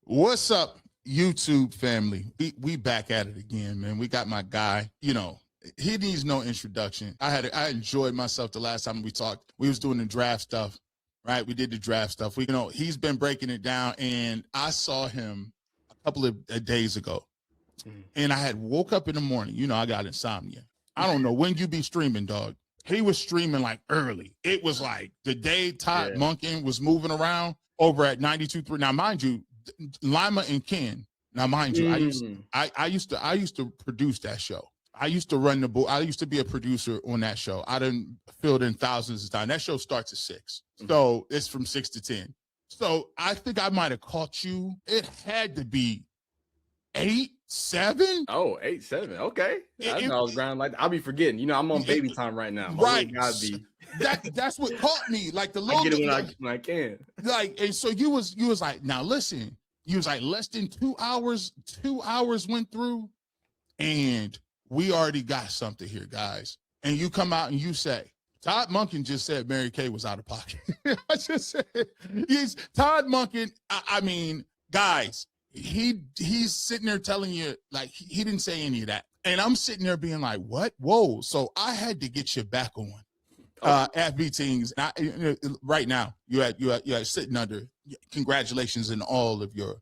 What's up, YouTube family? We back at it again, man. We got my guy. He needs no introduction. I enjoyed myself the last time we talked. We was doing the draft stuff, right? We did the draft stuff. He's been breaking it down, and I saw him a couple of days ago, and I had woke up in the morning. I got insomnia. I don't know when you be streaming, dog. He was streaming like early. It was like the day Todd Monken was moving around over at 92.3. Now, mind you, Lima and Ken. Now, mind you, I used to produce that show. I used to run the board. I used to be a producer on that show. I done filled in thousands of times. That show starts at 6. So it's from 6 to 10. So I think I might have caught you. It had to be 8, 7. Oh, 8, 7. Okay. I was ground like that. I'll be forgetting. I'm on baby time right now. Right. That's what caught me. Like the little, I get it when I can. Like, and so you was like, now listen, you was like less than 2 hours. 2 hours went through, and we already got something here, guys. And you come out and you say, Todd Monken just said Mary Kay was out of pocket. I just said, Todd Monken. I mean, guys, he's sitting there telling you, like, he didn't say any of that. And I'm sitting there being like, what? Whoa. So I had to get you back on. At TINGZ. Right now, you are sitting under. Congratulations in all of your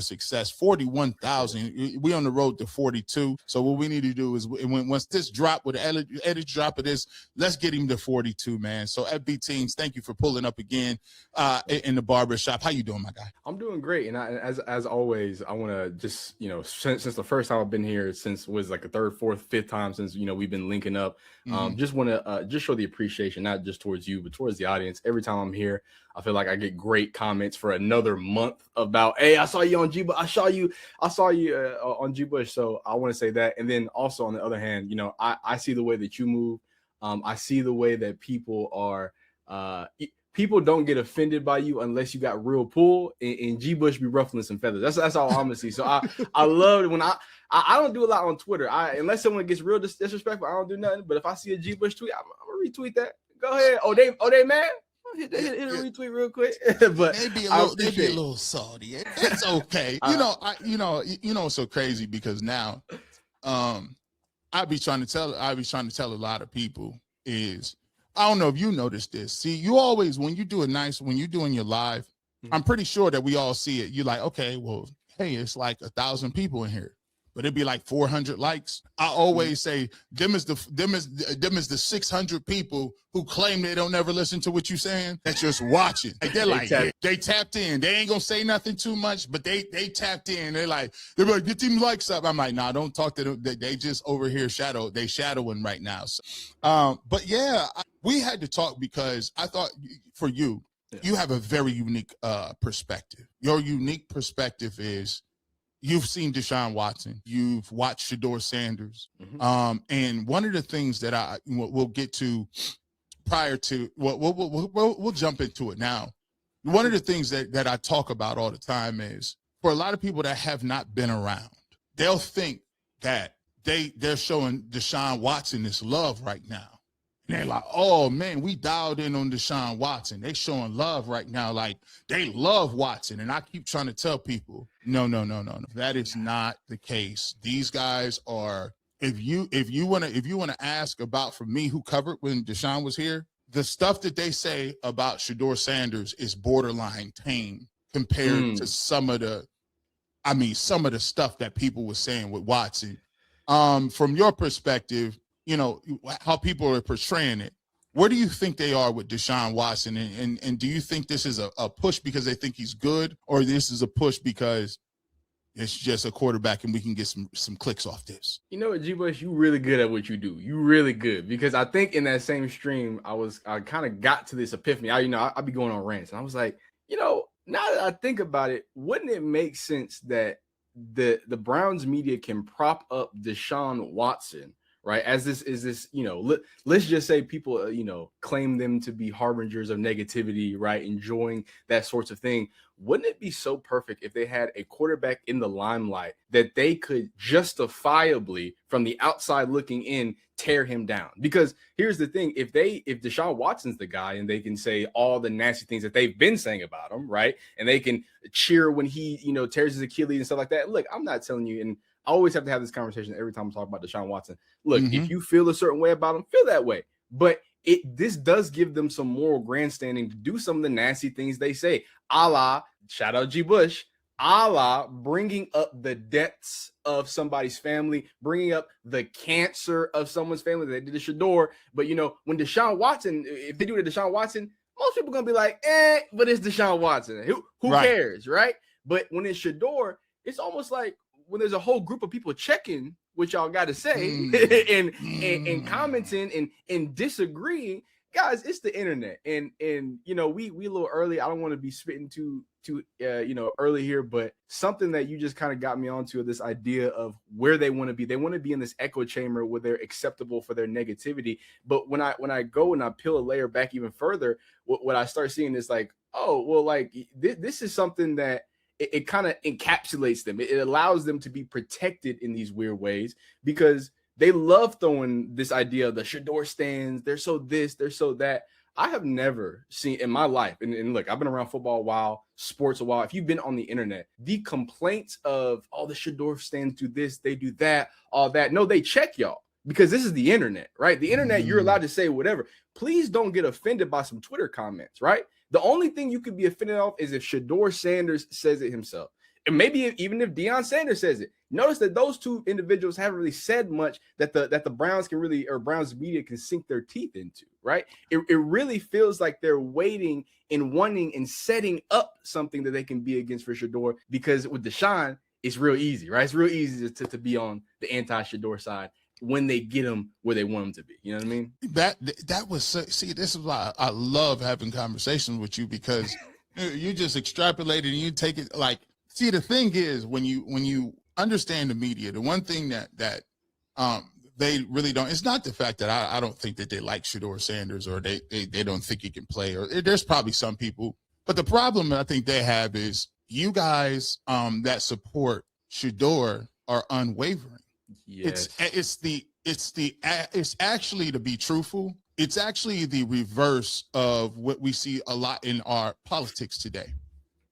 success. 41,000. We on the road to 42. So what we need to do is once this drop with the edit drop of this, let's get him to 42, man. So TINGZ, thank you for pulling up again in the barbershop. How you doing, my guy? I'm doing great, and as always, I want to just since the first time I've been here, since was like the third, fourth, fifth time since we've been linking up. Just want to just show the appreciation, not just towards you, but towards the audience. Every time I'm here, I feel like I get great comments for another month about, hey, I saw you on G, but I saw you on G Bush. So I want to say that. And then also on the other hand, I see the way that you move. I see the way that people are, people don't get offended by you unless you got real pull, and G Bush be ruffling some feathers. That's all I'm gonna see. So I love it when I don't do a lot on Twitter. Unless someone gets real disrespectful, I don't do nothing. But if I see a G Bush tweet, I'm gonna retweet that. Go ahead. Oh, they man. Hit a retweet real quick. But maybe a little salty. It's okay. It's so crazy because now I be trying to tell a lot of people is, I don't know if you noticed this. See, you always, when you're doing your live, I'm pretty sure that we all see it. You're like, okay, well, hey, it's like 1,000 people in here, but it'd be like 400 likes. I always say them is the 600 people who claim they don't ever listen to what you're saying. That's just watching. Like, they're like, they tapped in. They ain't gonna say nothing too much, but they tapped in. They're like, get them likes up. I'm like, nah, don't talk to them. They just over here shadowing right now. So, but yeah, we had to talk because I thought for you, you have a very unique perspective. Your unique perspective is, you've seen Deshaun Watson. You've watched Shedeur Sanders. And one of the things that we'll get to prior to, we'll jump into it now. One of the things that I talk about all the time is, for a lot of people that have not been around, they'll think that they're showing Deshaun Watson this love right now. And they're like, oh, man, we dialed in on Deshaun Watson. They showing love right now. Like, they love Watson. And I keep trying to tell people, no. That is not the case. These guys are, if you want to ask about, for me, who covered when Deshaun was here, the stuff that they say about Shedeur Sanders is borderline tame compared to some of the stuff that people were saying with Watson. From your perspective, how people are portraying it, where do you think they are with Deshaun Watson? And do you think this is a push because they think he's good, or this is a push because it's just a quarterback and we can get some clicks off this? You know what, G Bush, you really good at what you do. You really good, because I think in that same stream, I kind of got to this epiphany. I be going on rants, and I was like, now that I think about it, wouldn't it make sense that the Browns media can prop up Deshaun Watson right? As this is this, let's just say people, claim them to be harbingers of negativity, right? Enjoying that sorts of thing. Wouldn't it be so perfect if they had a quarterback in the limelight that they could justifiably, from the outside looking in, tear him down? Because here's the thing: if Deshaun Watson's the guy and they can say all the nasty things that they've been saying about him, right? And they can cheer when he, tears his Achilles and stuff like that. Look, I'm not telling you, and I always have to have this conversation every time I talk about Deshaun Watson. Look, if you feel a certain way about him, feel that way. But this does give them some moral grandstanding to do some of the nasty things they say, a la, shout out G. Bush, a la bringing up the deaths of somebody's family, bringing up the cancer of someone's family that they did to Shedeur. But, when Deshaun Watson, if they do it to Deshaun Watson, most people are going to be like, but it's Deshaun Watson. Who cares, right? But when it's Shedeur, it's almost like when there's a whole group of people checking what y'all got to say and commenting and disagreeing, guys, it's the internet. And we a little early. I don't want to be spitting too early here, but something that you just kind of got me onto, this idea of where they want to be. They want to be in this echo chamber where they're acceptable for their negativity. But when I go and I peel a layer back even further, what I start seeing is like, oh, well, like this is something that it kind of encapsulates them. It allows them to be protected in these weird ways because they love throwing this idea of the Shedeur stands. They're so this, they're so that. I have never seen in my life, and look, I've been around football a while, sports a while. If you've been on the internet, the complaints of, oh, the Shedeur stands do this, they do that, all that. No, they check y'all because this is the internet, right? The internet, you're allowed to say whatever. Please don't get offended by some Twitter comments, right? The only thing you could be offended of is if Shedeur Sanders says it himself. And maybe even if Deion Sanders says it. Notice that those two individuals haven't really said much that the Browns can really, or Browns media can sink their teeth into, right? It really feels like they're waiting and wanting and setting up something that they can be against for Shedeur, because with Deshaun, it's real easy, right? It's real easy to be on the anti-Shedeur side when they get them where they want them to be. You know what I mean? That was see, this is why I love having conversations with you, because you just extrapolate and you take it like. See, the thing is, when you understand the media, the one thing that they really don't, it's not the fact that I don't think that they like Shedeur Sanders or they don't think he can play, or there's probably some people, but the problem I think they have is you guys that support Shedeur are unwavering. Yes. It's actually, to be truthful, it's actually the reverse of what we see a lot in our politics today.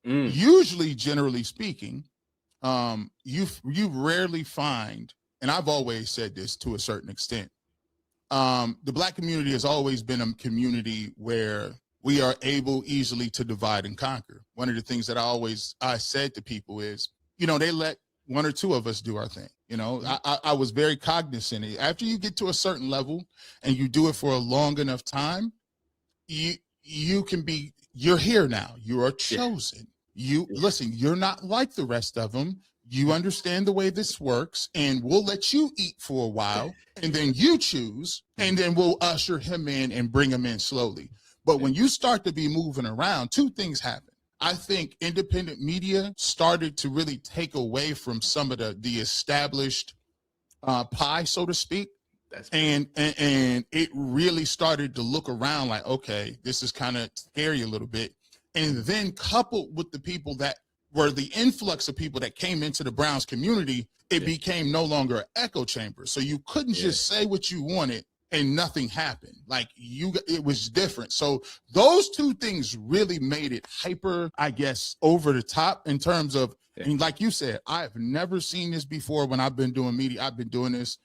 Usually, generally speaking, you rarely find, and I've always said this to a certain extent, the Black community has always been a community where we are able easily to divide and conquer. One of the things that I said to people is, they let one or two of us do our thing. I was very cognizant. After you get to a certain level and you do it for a long enough time, you can be, you're here now. You are chosen. Listen, you're not like the rest of them. You understand the way this works, and we'll let you eat for a while, and then you choose, and then we'll usher him in and bring him in slowly. But when you start to be moving around, two things happen. I think independent media started to really take away from some of the established pie, so to speak. And it really started to look around like, okay, this is kind of scary a little bit. And then coupled with the people that were the influx of people that came into the Browns community, it became no longer an echo chamber. So you couldn't just say what you wanted and nothing happened. Like it was different. So those two things really made it hyper, I guess, over the top in terms of, I mean, like you said, I've never seen this before when I've been doing media. I've been doing this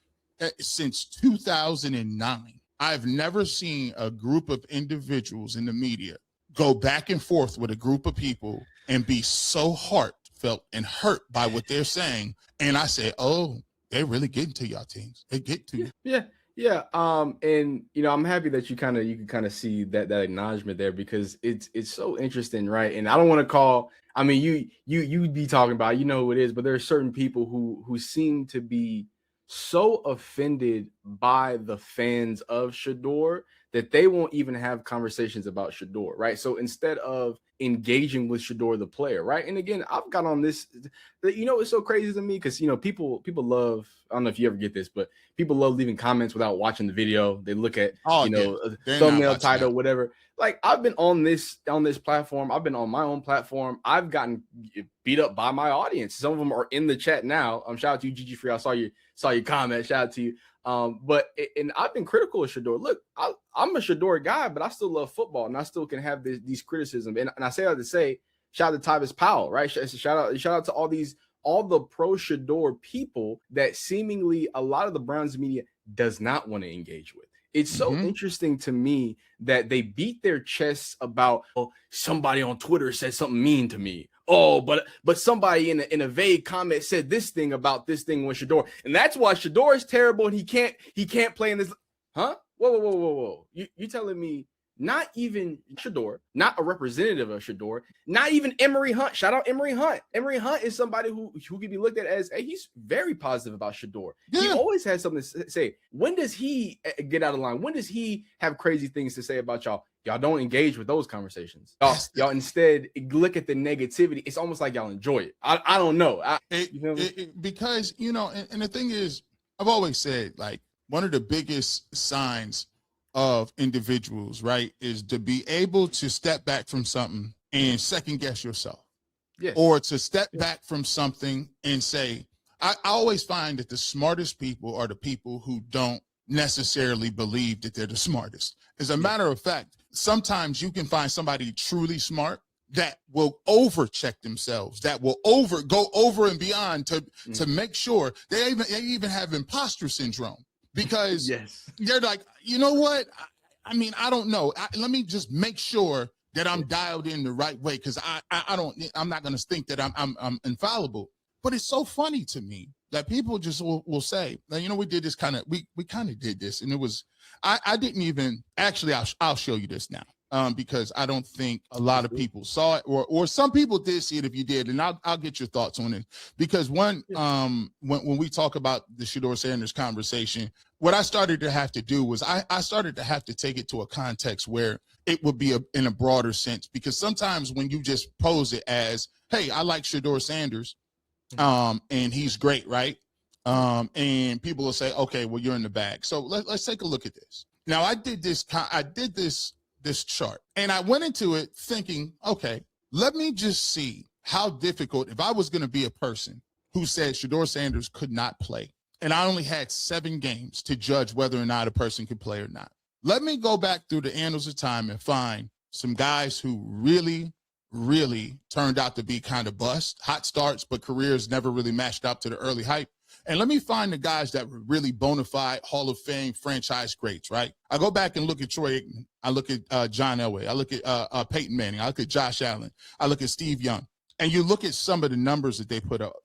since 2009. I've never seen a group of individuals in the media go back and forth with a group of people and be so heartfelt and hurt by what they're saying. And I say, oh, they're really getting to y'all teams. They get to you. Yeah. And I'm happy that you can kind of see that acknowledgement there, because it's so interesting, right? And I don't want to call, I mean, you'd be talking about, who it is, but there are certain people who seem to be so offended by the fans of Shedeur that they won't even have conversations about Shedeur, right? So instead of engaging with Shedeur the player, right? And again, I've got on this, it's so crazy to me because people love, I don't know if you ever get this, but people love leaving comments without watching the video. They look at thumbnail, title, whatever. Like, I've been on this platform, I've been on my own platform, I've gotten beat up by my audience. Some of them are in the chat now. Shout out to you, Gigi Free. I saw your comment. Shout out to you. But I've been critical of Shedeur. Look, I'm a Shedeur guy, but I still love football, and I still can have these criticisms. And I say that to say, shout out to Tyvis Powell, right? Shout out to all the pro Shedeur people that seemingly a lot of the Browns media does not want to engage with. It's so interesting to me that they beat their chests about, oh, somebody on Twitter said something mean to me. Oh, but somebody in a vague comment said this thing about this thing with Shedeur, and that's why Shedeur is terrible and he can't play in this. Huh? Whoa! You telling me not even Shedeur, not a representative of Shedeur, not even Emory Hunt. Shout out Emory Hunt. Emory Hunt is somebody who could be looked at as, hey, he's very positive about Shedeur. Yeah. He always has something to say. When does he get out of line? When does he have crazy things to say about y'all? Y'all don't engage with those conversations. Y'all instead look at the negativity. It's almost like y'all enjoy it. I don't know. Because, and the thing is, I've always said, like, one of the biggest signs of individuals, right, is to be able to step back from something and second guess yourself. Yes. Or to step back from something and say, I always find that the smartest people are the people who don't necessarily believe that they're the smartest. As a matter of fact, sometimes you can find somebody truly smart that will overcheck themselves, that will go over and beyond to make sure they even have imposter syndrome. Because they're like, you know what? I mean, I don't know. Let me just make sure that I'm dialed in the right way, because I'm not going to think that I'm infallible. But it's so funny to me that people just will say, we did this we kind of did this, and it was I didn't even actually. I'll show you this now. Because I don't think a lot of people saw it, or some people did see it if you did, and I'll get your thoughts on it. Because when we talk about the Shedeur Sanders conversation, what I started to have to do was I started to have to take it to a context where it would be in a broader sense. Because sometimes when you just pose it as, hey, I like Shedeur Sanders, and he's great, right? And people will say, okay, well, you're in the bag. So let's take a look at this. Now, I did this chart, and I went into it thinking, okay, let me just see how difficult, if I was going to be a person who said Shedeur Sanders could not play, and I only had 7 games to judge whether or not a person could play or not. Let me go back through the annals of time and find some guys who really, really turned out to be kind of bust, hot starts, but careers never really matched up to the early hype. And let me find the guys that were really bona fide Hall of Fame franchise greats, right? I go back and look at Troy Aikman. I look at John Elway. I look at Peyton Manning. I look at Josh Allen. I look at Steve Young. And you look at some of the numbers that they put up.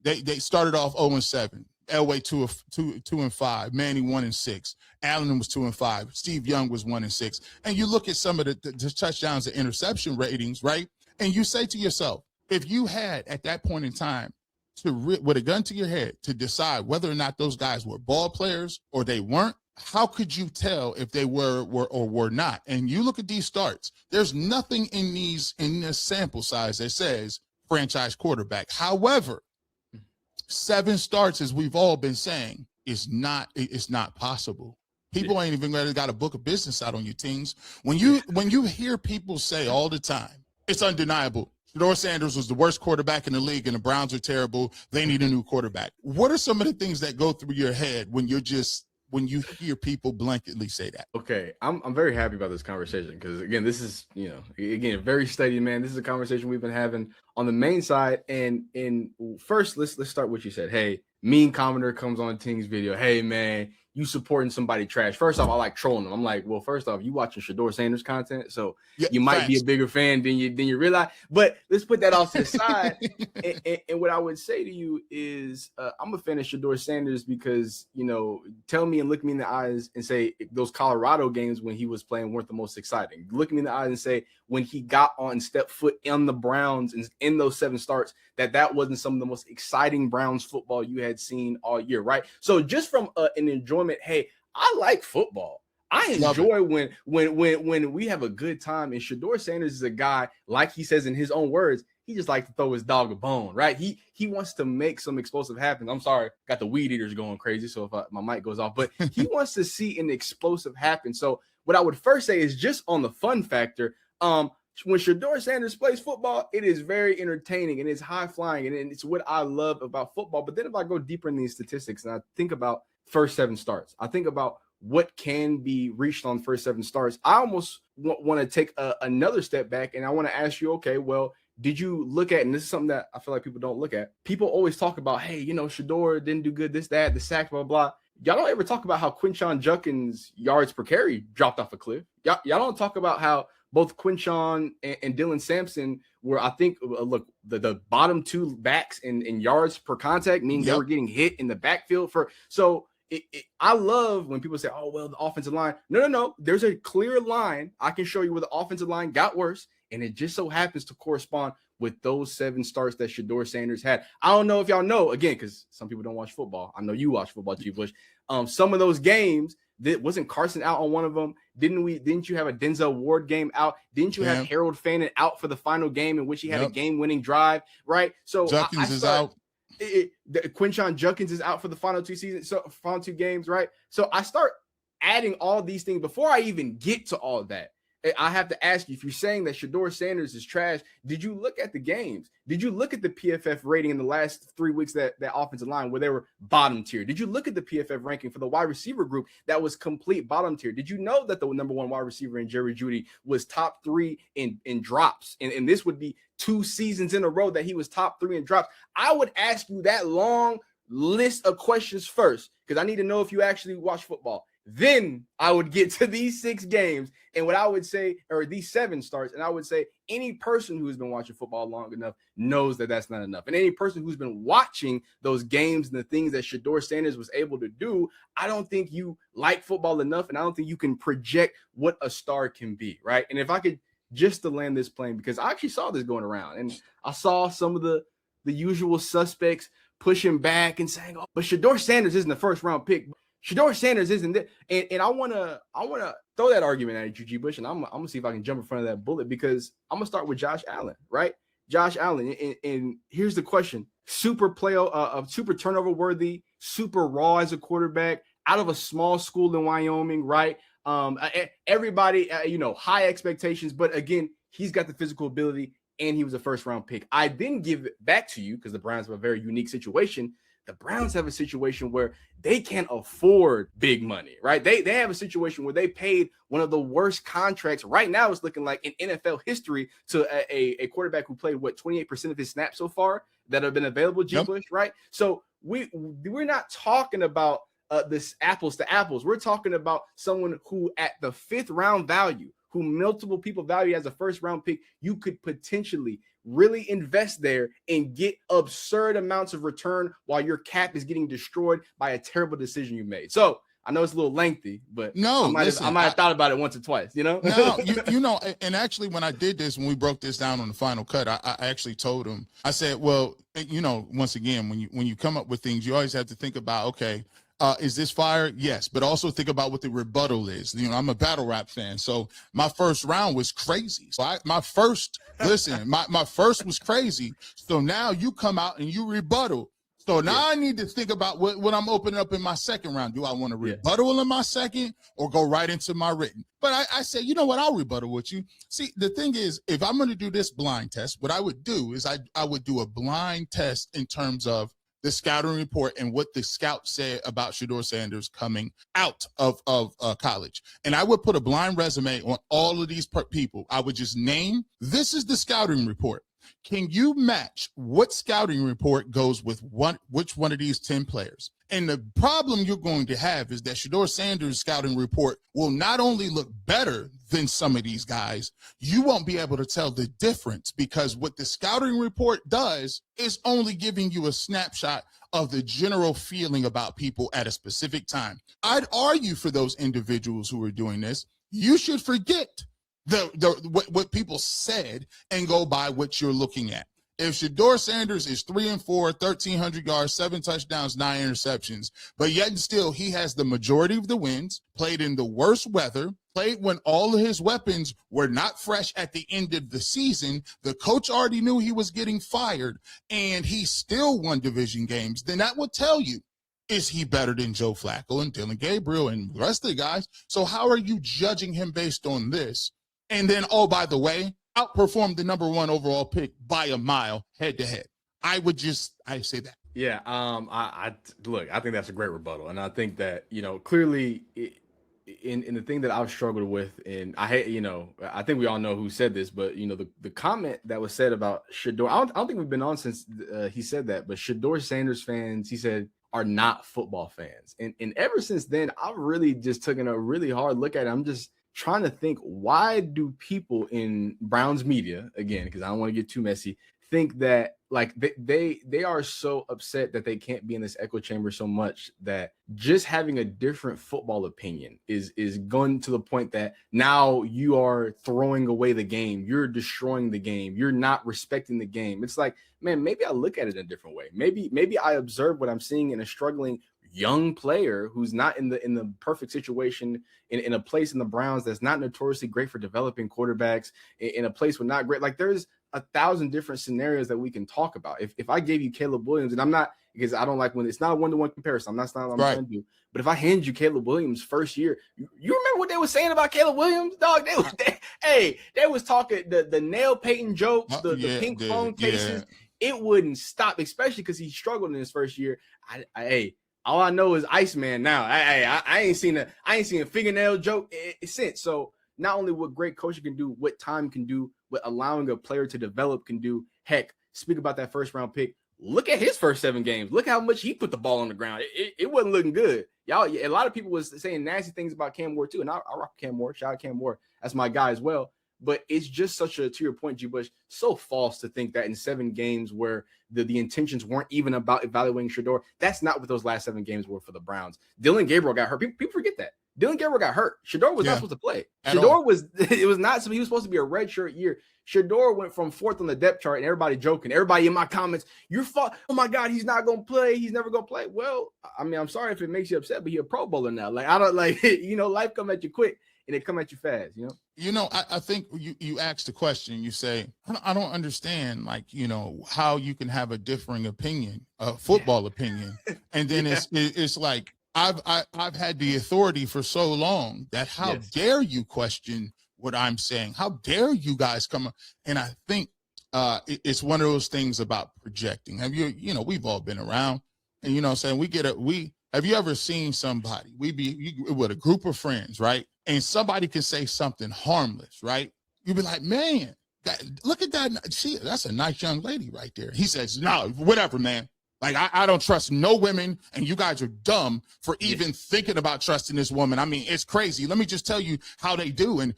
They started off 0-7. Elway 2-5. Manning 1-6. Allen was 2-5. Steve Young was 1-6. And you look at some of the touchdowns and interception ratings, right? And you say to yourself, if you had at that point in time with a gun to your head to decide whether or not those guys were ball players or they weren't, how could you tell if they were or were not? And you look at these starts, there's nothing in this sample size that says franchise quarterback. However, 7 starts, as we've all been saying, it's not possible. People ain't even really got a book of business out on you, TINGZ. When you hear people say all the time, it's undeniable, Shedeur Sanders was the worst quarterback in the league and the Browns are terrible, they need a new quarterback. What are some of the things that go through your head when you hear people blanketly say that? Okay, I'm very happy about this conversation because, again, this is, very steady, man. This is a conversation we've been having on the main side. And first, let's start what you said. Hey, mean commenter comes on TINGZ video. Hey, man, you supporting somebody trash. First off, I like trolling them. I'm like, well, first off, you watching Shedeur Sanders content, so you might be a bigger fan than you realize. But let's put that off to the side. and what I would say to you is, I'm a fan of Shedeur Sanders because, tell me and look me in the eyes and say those Colorado games when he was playing weren't the most exciting. Look me in the eyes and say when he got on and stepped foot in the Browns and in those 7 starts, that wasn't some of the most exciting Browns football you had seen all year, right? So just from an enjoyment, hey, I like football. I enjoy when we have a good time. And Shedeur Sanders is a guy, like he says in his own words, he just likes to throw his dog a bone, right? He wants to make some explosive happen. I'm sorry, got the weed eaters going crazy, so if my mic goes off, but he wants to see an explosive happen. So what I would first say is just on the fun factor, when Shedeur Sanders plays football, it is very entertaining and it's high flying, and it's what I love about football. But then if I go deeper in these statistics and I think about first 7 starts, I think about what can be reached on first 7 starts, I almost want to take another step back, and I want to ask you, okay, well, did you look at, and this is something that I feel like people don't look at. People always talk about, hey, Shedeur didn't do good, this, that, the sack, blah, blah. Y'all don't ever talk about how Quinshon Judkins' yards per carry dropped off a cliff. Y'all don't talk about how both Quinshon and Dylan Sampson were, I think, look, the bottom 2 backs in yards per contact, meaning they were getting hit in the backfield for. So I love when people say, oh, well, the offensive line. No. There's a clear line. I can show you where the offensive line got worse, and it just so happens to correspond with those 7 starts that Shedeur Sanders had. I don't know if y'all know, again, because some people don't watch football. I know you watch football, G. Bush. Some of those games, wasn't Carson out on one of them? Didn't you have a Denzel Ward game out? Didn't you have Harold Fannin out for the final game in which he had a game-winning drive, right? So Judkins is out. Quinshon Judkins is out for the final 2 seasons, so final 2 games, right? So I start adding all these things before I even get to all that. I have to ask you, if you're saying that Shedeur Sanders is trash, did you look at the games? Did you look at the PFF rating in the last 3 weeks that offensive line where they were bottom tier? Did you look at the PFF ranking for the wide receiver group that was complete bottom tier? Did you know that the number 1 wide receiver in Jerry Jeudy was top 3 in drops? And this would be 2 seasons in a row that he was top 3 in drops. I would ask you that long list of questions first, because I need to know if you actually watch football. Then I would get to these 6 games and what I would say, or these 7 starts, and I would say any person who has been watching football long enough knows that that's not enough. And any person who's been watching those games and the things that Shedeur Sanders was able to do, I don't think you like football enough, and I don't think you can project what a star can be, right? And if I could just to land this plane, because I actually saw this going around, and I saw some of the usual suspects pushing back and saying, oh, but Shedeur Sanders isn't the first round pick. Shedeur Sanders isn't it, and I wanna throw that argument at you, G. Bush, and I'm gonna see if I can jump in front of that bullet, because I'm gonna start with Josh Allen, right? Josh Allen, and here's the question: super super turnover worthy, super raw as a quarterback, out of a small school in Wyoming, right? Everybody, high expectations, but again, he's got the physical ability, and he was a first round pick. I then give it back to you because the Browns have a very unique situation. The Browns have a situation where they can't afford big money, right? They have a situation where they paid one of the worst contracts right now. It's looking like in NFL history to a quarterback who played 28% of his snaps so far that have been available, G. Bush, right? So we're not talking about this apples to apples. We're talking about someone who at the 5th round value, who multiple people value as a first round pick, you could potentially really invest there and get absurd amounts of return while your cap is getting destroyed by a terrible decision you made. So I know it's a little lengthy, but I might have thought about it once or twice, No, and actually when I did this, when we broke this down on the final cut, I actually told him, I said, well, once again, when you come up with things, you always have to think about, okay, is this fire? Yes, but also think about what the rebuttal is. I'm a battle rap fan, so my first round was crazy. So my first was crazy. So now you come out and you rebuttal. So now I need to think about what I'm opening up in my second round. Do I want to rebuttal in my second or go right into my written? But I say, you know what? I'll rebuttal with you. See, the thing is, if I'm going to do this blind test, what I would do is I would do a blind test in terms of the scouting report and what the scout said about Shedeur Sanders coming out of college. And I would put a blind resume on all of these people. I would just name, this is the scouting report. Can you match what scouting report goes with which one of these 10 players? And the problem you're going to have is that Shedeur Sanders' scouting report will not only look better than some of these guys, you won't be able to tell the difference, because what the scouting report does is only giving you a snapshot of the general feeling about people at a specific time. I'd argue for those individuals who are doing this, you should forget what people said and go by what you're looking at. If Shedeur Sanders is 3-4, 1,300 yards, 7 touchdowns, 9 interceptions, but yet and still he has the majority of the wins, played in the worst weather, played when all of his weapons were not fresh at the end of the season, the coach already knew he was getting fired, and he still won division games, then that would tell you, is he better than Joe Flacco and Dylan Gabriel and the rest of the guys? So how are you judging him based on this? And then, oh, by the way, outperformed the number 1 overall pick by a mile head to head. I say that. Yeah. I look, I think that's a great rebuttal. And I think that, clearly in the thing that I've struggled with, and I hate, I think we all know who said this, but the comment that was said about Shedeur, I don't think we've been on since he said that, but Shedeur Sanders fans, he said, are not football fans. And ever since then, I've really just taken a really hard look at it. I'm just trying to think, why do people in Browns media, again, because I don't want to get too messy, think that like they are so upset that they can't be in this echo chamber so much that just having a different football opinion is going to the point that now you are throwing away the game, you're destroying the game, you're not respecting the game. It's like, man, maybe I look at it in a different way. Maybe I observe what I'm seeing in a struggling young player who's not in the perfect situation in a place in the Browns that's not notoriously great for developing quarterbacks, in a place with not great. Like, there's 1,000 different scenarios that we can talk about. If I gave you Caleb Williams, and I'm not, because I don't like when it's not a 1-to-1 comparison. That's not what I'm trying to do. But if I hand you Caleb Williams first year, you remember what they were saying about Caleb Williams, dog? They was talking the nail painting jokes, the pink phone cases. It wouldn't stop, especially because he struggled in his first year. All I know is Iceman now. I ain't seen a fingernail joke since. So not only what great coaching can do, what time can do, what allowing a player to develop can do. Heck, speak about that first round pick. Look at his first 7 games. Look how much he put the ball on the ground. It wasn't looking good. Y'all, a lot of people was saying nasty things about Cam Moore too. And I rock Cam Moore. Shout out Cam Moore. That's my guy as well. But it's just such a, to your point, G. Bush, so false to think that in 7 games where the intentions weren't even about evaluating Shedeur. That's not what those last 7 games were for the Browns. Dylan Gabriel got hurt. People forget that. Dylan Gabriel got hurt. Shedeur was not supposed to play. Shedeur was not. So he was supposed to be a redshirt year. Shedeur went from 4th on the depth chart, and everybody joking. Everybody in my comments, you're oh my God, he's not gonna play. He's never gonna play. Well, I mean, I'm sorry if it makes you upset, but he's a Pro Bowler now. Like, I don't like, life come at you quick and it come at you fast. I think you asked the question. You say, I don't understand, like, how you can have a differing opinion, a football opinion, and then it's like I've had the authority for so long that how dare you question what I'm saying? How dare you guys come up? And I think it's one of those things about projecting. Have we've all been around, and saying have you ever seen somebody, we be with a group of friends, right? And somebody can say something harmless, right? You'd be like, man, look at that. That's a nice young lady right there. He says, no, whatever, man. Like, I don't trust no women, and you guys are dumb for even thinking about trusting this woman. I mean, it's crazy. Let me just tell you how they do. And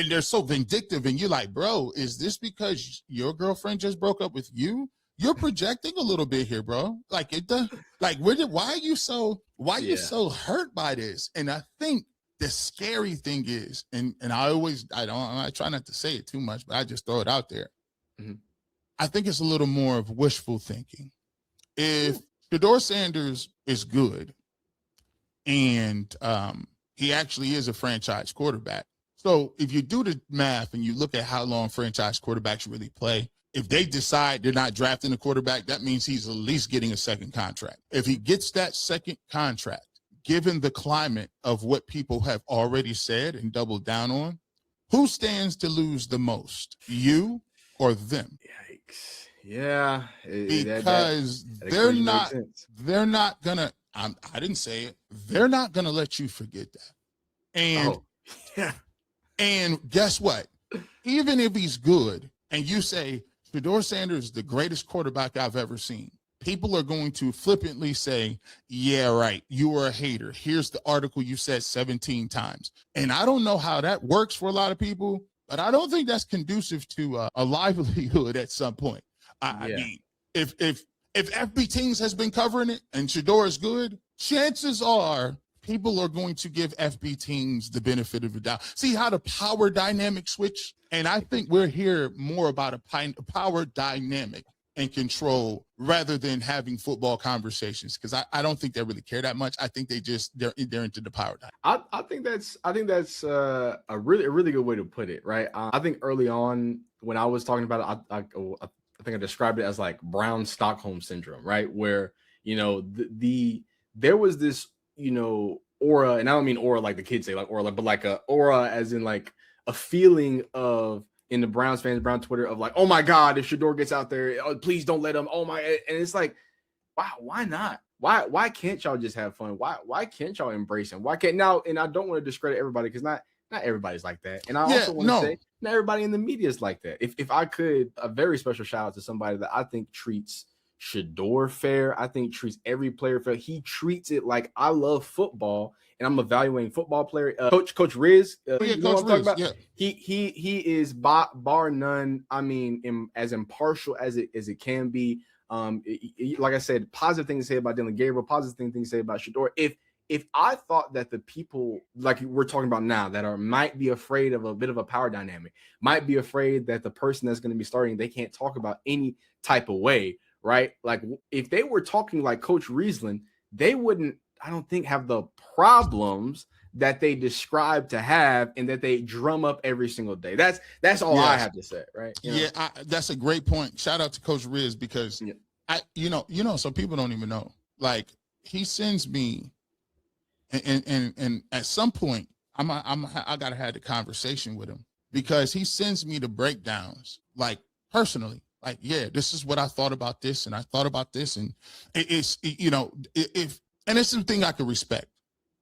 they're so vindictive. And you're like, bro, is this because your girlfriend just broke up with you? You're projecting a little bit here, bro. Like, why are you so hurt by this? And I think the scary thing is, and I try not to say it too much, but I just throw it out there. Mm-hmm. I think it's a little more of wishful thinking. If Shedeur Sanders is good and he actually is a franchise quarterback. So if you do the math and you look at how long franchise quarterbacks really play, if they decide they're not drafting a quarterback, that means he's at least getting a second contract. If he gets that second contract, given the climate of what people have already said and doubled down on, who stands to lose the most, you or them? Yikes. Yeah, because they're not gonna. I didn't say it. They're not gonna let you forget that. And guess what? Even if he's good, and you say Shedeur Sanders is the greatest quarterback I've ever seen, people are going to flippantly say, "Yeah, right. You were a hater. Here's the article you said 17 times." And I don't know how that works for a lot of people, but I don't think that's conducive to a livelihood at some point. I mean, if FB TINGZ has been covering it and Shedeur is good, chances are people are going to give FB TINGZ the benefit of the doubt. See how the power dynamic switch? And I think we're here more about a power dynamic. and control rather than having football conversations. Because I don't think they really care that much. I think they're into the power dynamic. I think that's a really good way to put it, right? I think early on when I was talking about it, I think I described it as like Brown Stockholm syndrome, right? Where there was this aura, and I don't mean aura like the kids say like aura, but like a aura as in like a feeling of in the Browns fans, Brown Twitter of like, oh my God, if Shedeur gets out there, please don't let him. Oh my, and it's like, wow, why not? Why can't y'all just have fun? Why can't y'all embrace him? Why can't now? And I don't want to discredit everybody because not everybody's like that. And I also want to say not everybody in the media is like that. If I could, a very special shout out to somebody that I think treats Shedeur fair. I think treats every player fair. He treats it like I love football and I'm evaluating football player. Coach Riz, Coach Riz, yeah. He is bar none. I mean, as impartial as it can be. Like I said, positive things to say about Dylan Gabriel, positive things to say about Shedeur. If I thought that the people like we're talking about now that might be afraid of a bit of a power dynamic, might be afraid that the person that's going to be starting, they can't talk about any type of way, right? Like if they were talking like Coach Riesland, they wouldn't, I don't think, have the problems that they describe to have and that they drum up every single day. That's all I have to say, right? That's a great point. Shout out to Coach Riz because so people don't even know. Like he sends me, and at some point I gotta have the conversation with him because he sends me the breakdowns like personally. Like, this is what I thought about this, and I thought about this, and it's something I could respect.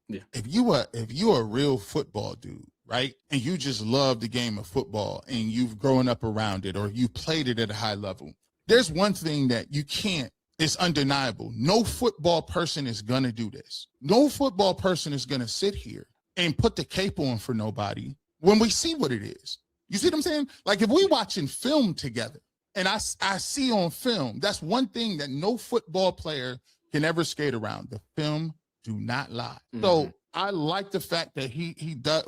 Yeah. If you're a real football dude, right, and you just love the game of football and you've grown up around it or you played it at a high level, there's one thing that you can't, it's undeniable. No football person is going to do this. No football person is going to sit here and put the cape on for nobody when we see what it is. You see what I'm saying? Like if we watching film together and I see on film, that's one thing that no football player can ever skate around. The film do not lie. Mm-hmm. So I like the fact that he does.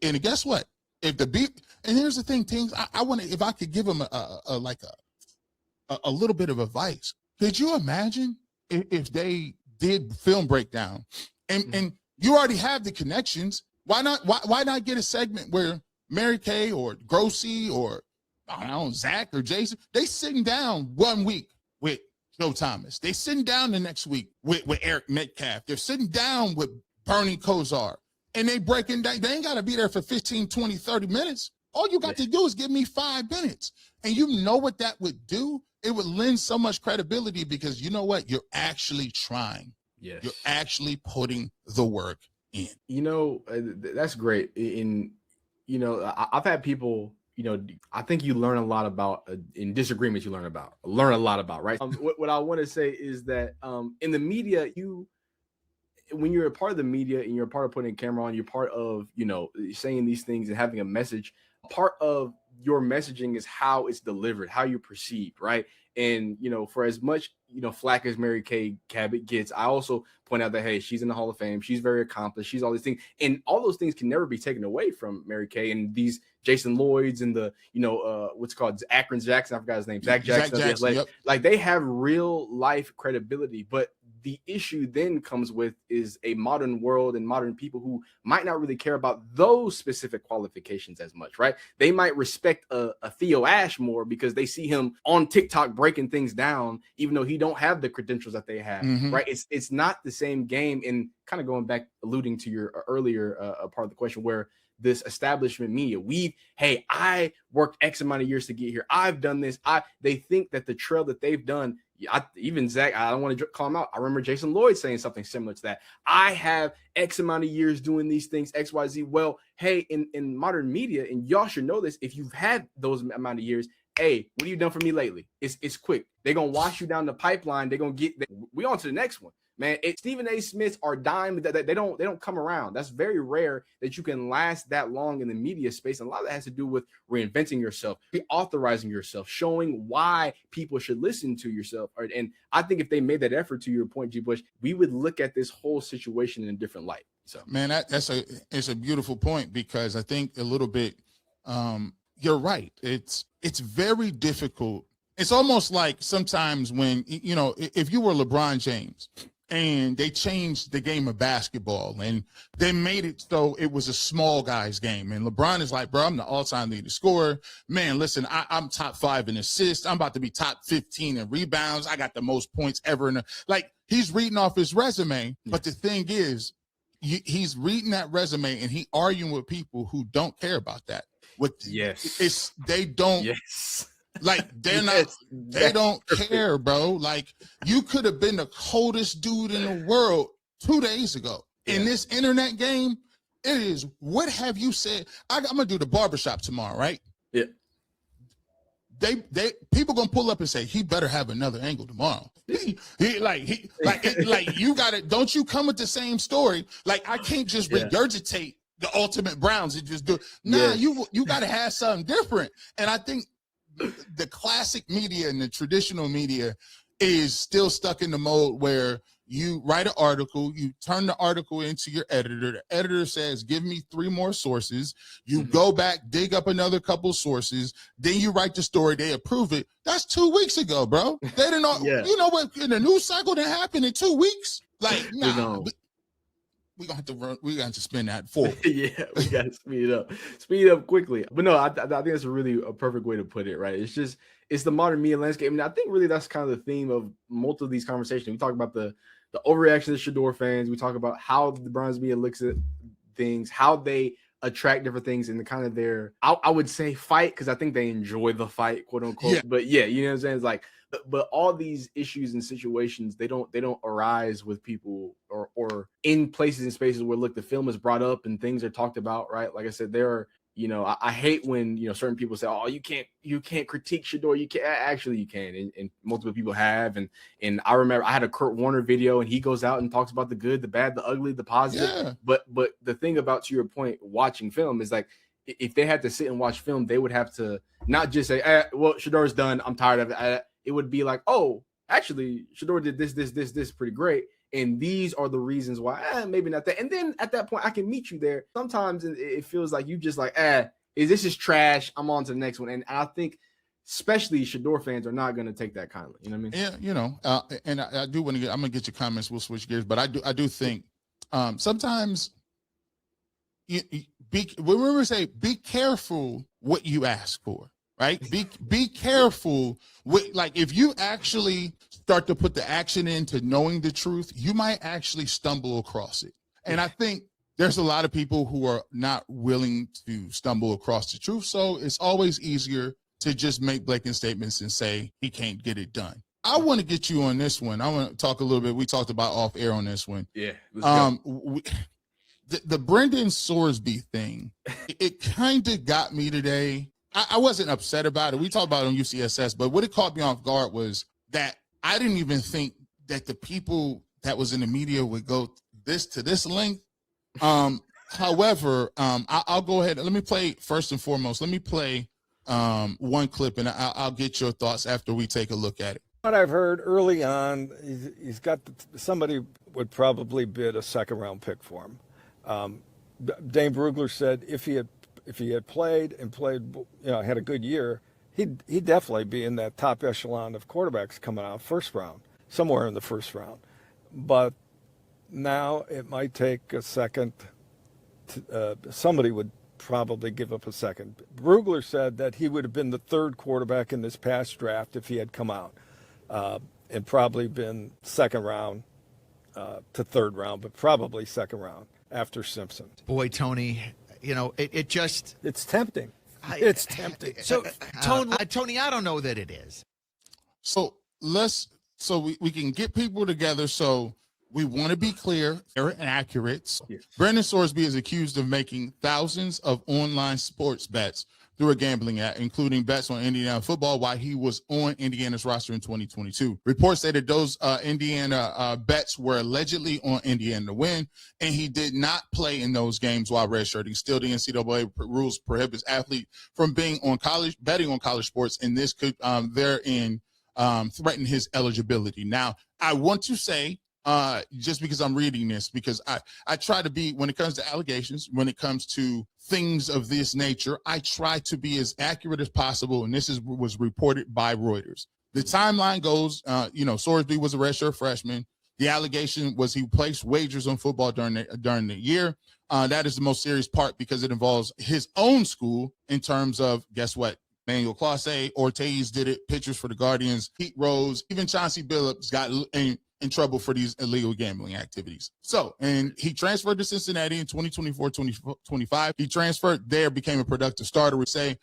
And guess what? If the beat, and here's the thing, TINGZ, I want to, if I could give him a little bit of advice. Could you imagine if they did film breakdown and you already have the connections? Why not get a segment where Mary Kay or Grossy or I don't know, Zach or Jason, they sitting down 1 week with Joe Thomas. They sitting down the next week with Eric Metcalf. They're sitting down with Bernie Kosar. And they breaking down. They ain't got to be there for 15, 20, 30 minutes. All you got to do is give me 5 minutes. And you know what that would do? It would lend so much credibility because you know what? You're actually trying. Yes. You're actually putting the work in. That's great. I've had people, I think you learn a lot about in disagreements. You learn a lot about, right? What I want to say is that in the media, when you're a part of the media and you're a part of putting a camera on, you're part of saying these things and having a message. Part of your messaging is how it's delivered, how you're perceived, right? And for as much flack as Mary Kay Cabot gets, I also point out that hey, she's in the Hall of Fame, she's very accomplished, she's all these things, and all those things can never be taken away from Mary Kay and these Jason Lloyds and the what's called Akron Jackson, I forgot his name, Zach Jackson, yep. Like they have real life credibility, but the issue then comes with is a modern world and modern people who might not really care about those specific qualifications as much, right? They might respect a Theo Ash more because they see him on TikTok breaking things down, even though he don't have the credentials that they have, right? It's not the same game. And kind of going back, alluding to your earlier part of the question where this establishment media, I worked X amount of years to get here. I've done this. They think that the trail that they've done, even Zach, I don't want to call him out. I remember Jason Lloyd saying something similar to that. I have X amount of years doing these things, X, Y, Z. Well, hey, in modern media, and y'all should know this, if you've had those amount of years, hey, what have you done for me lately? It's quick. They're going to wash you down the pipeline. They're going to we on to the next one. Man, Stephen A. Smiths are dime. They don't come around. That's very rare that you can last that long in the media space. And a lot of that has to do with reinventing yourself, authorizing yourself, showing why people should listen to yourself. And I think if they made that effort, to your point, G. Bush, we would look at this whole situation in a different light. So, man, it's a beautiful point because I think a little bit, you're right. It's very difficult it's almost like sometimes when, you know, if you were LeBron James and they changed the game of basketball and they made it so it was a small guy's game. And LeBron is like, bro, I'm the all-time leading scorer. Man, listen, I'm top 5 in assists. I'm about to be top 15 in rebounds. I got the most points ever. Like, he's reading off his resume. But the thing is, he's reading that resume and he arguing with people who don't care about that. They don't. Yes. Like, they're not, they don't care, bro. Like, you could have been the coldest dude in the world 2 days ago. In this internet game, it is, what have you said? I'm gonna do the barbershop tomorrow, right? Yeah. People gonna pull up and say, he better have another angle tomorrow. Like you gotta, don't you come with the same story. Like, I can't just regurgitate the ultimate Browns and just do it. Nah, you gotta have something different. And I think the classic media and the traditional media is still stuck in the mode where you write an article, you turn the article into your editor. The editor says, give me 3 more sources. You go back, dig up another couple sources. Then you write the story. They approve it. That's 2 weeks ago, bro. They didn't know, you know what, in the news cycle that happened in 2 weeks? Like, nah. We're gonna have to run. We're gonna have to spin that forward. We gotta speed it up quickly. But no, I think that's a perfect way to put it, right? It's the modern media landscape. And I think really that's kind of the theme of most of these conversations. We talk about the overreaction of Shedeur fans. We talk about how the Browns media looks at things, how they attract different things, and the kind of their, I would say, fight, because I think they enjoy the fight, quote unquote. But you know what I'm saying? It's like, but all these issues and situations, they don't arise with people or in places and spaces where, look, the film is brought up and things are talked about, right? Like I said, there are, you know, I hate when, you know, certain people say, oh, you can't critique Shedeur. You can't. Actually, you can, and multiple people have. And I remember I had a Kurt Warner video, and he goes out and talks about the good, the bad, the ugly, the positive. Yeah. But the thing about, to your point, watching film is like, if they had to sit and watch film, they would have to not just say, well, Shedeur's done, I'm tired of it. It would be like, oh, actually, Shedeur did this pretty great. And these are the reasons why, maybe not that. And then at that point, I can meet you there. Sometimes it feels like you just like, this is trash. I'm on to the next one. And I think especially Shedeur fans are not going to take that kindly. You know what I mean? Yeah, you know, and I do want to get, I'm going to get your comments. We'll switch gears. But I do think sometimes be careful what you ask for. Right? Be careful with, like, if you actually start to put the action into knowing the truth, you might actually stumble across it. And I think there's a lot of people who are not willing to stumble across the truth. So it's always easier to just make blatant statements and say he can't get it done. I want to get you on this one. I want to talk a little bit. We talked about off air on this one. Yeah. Let's go. The Brendan Sorsby thing, it kind of got me today. I wasn't upset about it. We talked about it on UCSS, but what it caught me off guard was that I didn't even think that the people that was in the media would go to this length. However, I'll go ahead and let me play first and foremost. Let me play one clip, and I'll get your thoughts after we take a look at it. What I've heard early on, he's got somebody would probably bid a second-round pick for him. Dane Brugler said if he had played, you know, had a good year, he'd definitely be in that top echelon of quarterbacks coming out first round, somewhere in the first round. But now it might take a second. Somebody would probably give up a second. Brugler said that he would have been the third quarterback in this past draft if he had come out, and probably been second round to third round, but probably second round after Simpson. Boy, Tony, you know, it's tempting. It's tempting. So, Tony, I don't know that it is. So we can get people together. So we want to be clear and accurate. Yes. Brendan Sorsby is accused of making thousands of online sports bets through a gambling app, including bets on Indiana football while he was on Indiana's roster in 2022. Reports say that those Indiana bets were allegedly on Indiana to win, and he did not play in those games while redshirting. Still, the NCAA rules prohibits athletes from betting on college sports, and this could therein threaten his eligibility. Now, I want to say just because I'm reading this, because I try to be, when it comes to allegations, when it comes to things of this nature, I try to be as accurate as possible. And this was reported by Reuters. The timeline goes, Sorsby was a redshirt freshman. The allegation was he placed wagers on football during the year. That is the most serious part because it involves his own school in terms of, guess what? Manuel Clase, Ortiz did it, pitchers for the Guardians, Pete Rose, even Chauncey Billups got in trouble for these illegal gambling activities. So, and he transferred to Cincinnati in 2024-2025. He transferred there, became a productive starter. We say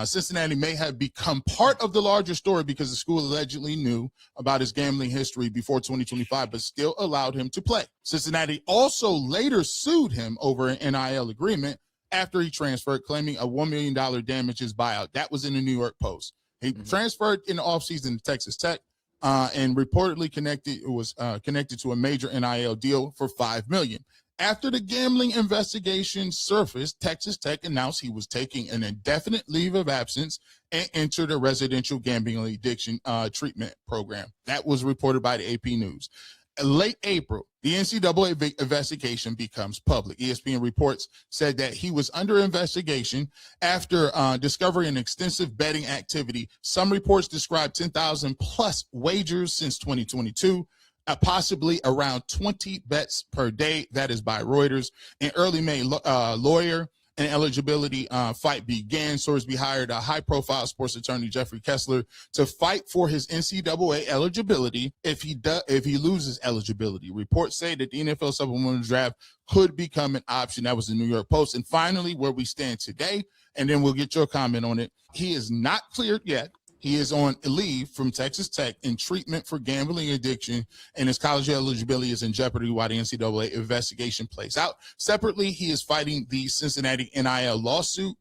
Cincinnati may have become part of the larger story because the school allegedly knew about his gambling history before 2025, but still allowed him to play. Cincinnati also later sued him over an NIL agreement after he transferred, claiming a $1 million damages buyout. That was in the New York Post. He transferred in the offseason to Texas Tech. And reportedly connected to a major NIL deal for $5 million. After the gambling investigation surfaced, Texas Tech announced he was taking an indefinite leave of absence and entered a residential gambling addiction treatment program. That was reported by the AP News. Late April, the NCAA investigation becomes public. ESPN reports said that he was under investigation after discovering extensive betting activity. Some reports describe 10,000 plus wagers since 2022, possibly around 20 bets per day. That is by Reuters. In early May, lawyer and eligibility fight began. Sorsby hired a high-profile sports attorney, Jeffrey Kessler, to fight for his NCAA eligibility if he loses eligibility. Reports say that the NFL supplemental draft could become an option. That was the New York Post. And finally, where we stand today, and then we'll get your comment on it. He is not cleared yet. He is on leave from Texas Tech in treatment for gambling addiction, and his college eligibility is in jeopardy while the NCAA investigation plays out. Separately, he is fighting the Cincinnati NIL lawsuit